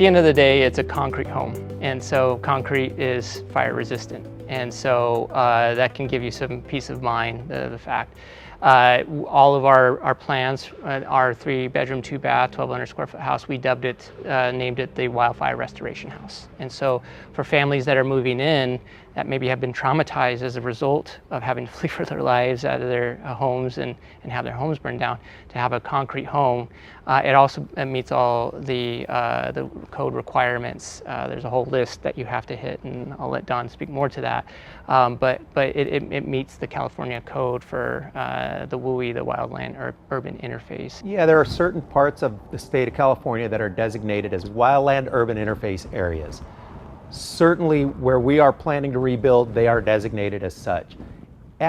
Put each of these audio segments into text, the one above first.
the end of the day, it's a concrete home, and so concrete is fire resistant, and so that can give you some peace of mind, the fact. All of our plans, our 3-bedroom, 2-bath, 1,200 square foot house, we dubbed it, named it the Wildfire Restoration House. And so for families that are moving in that maybe have been traumatized as a result of having to flee for their lives out of their homes and have their homes burned down, to have a concrete home, it also meets all the code requirements. There's a whole list that you have to hit, and I'll let Don speak more to that. But it meets the California code for the WUI, the Wildland Urban Interface. Yeah, there are certain parts of the state of California that are designated as Wildland Urban Interface areas. Certainly where we are planning to rebuild, they are designated as such.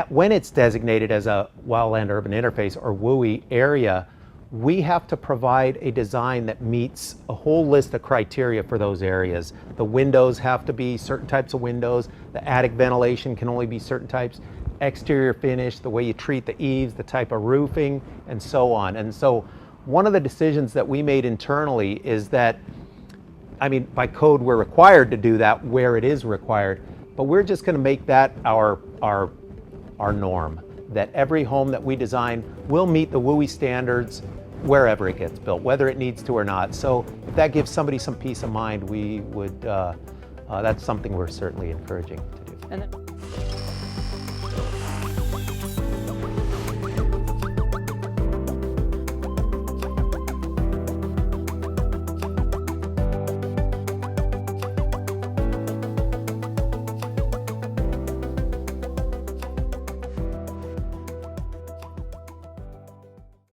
When it's designated as a Wildland Urban Interface or WUI area, we have to provide a design that meets a whole list of criteria for those areas. The windows have to be certain types of windows, the attic ventilation can only be certain types, exterior finish, the way you treat the eaves, the type of roofing, and so on. And so one of the decisions that we made internally is that, I mean, by code we're required to do that where it is required, but we're just going to make that our norm, that every home that we design will meet the WUI standards wherever it gets built, whether it needs to or not. So if that gives somebody some peace of mind, we would, that's something we're certainly encouraging to do.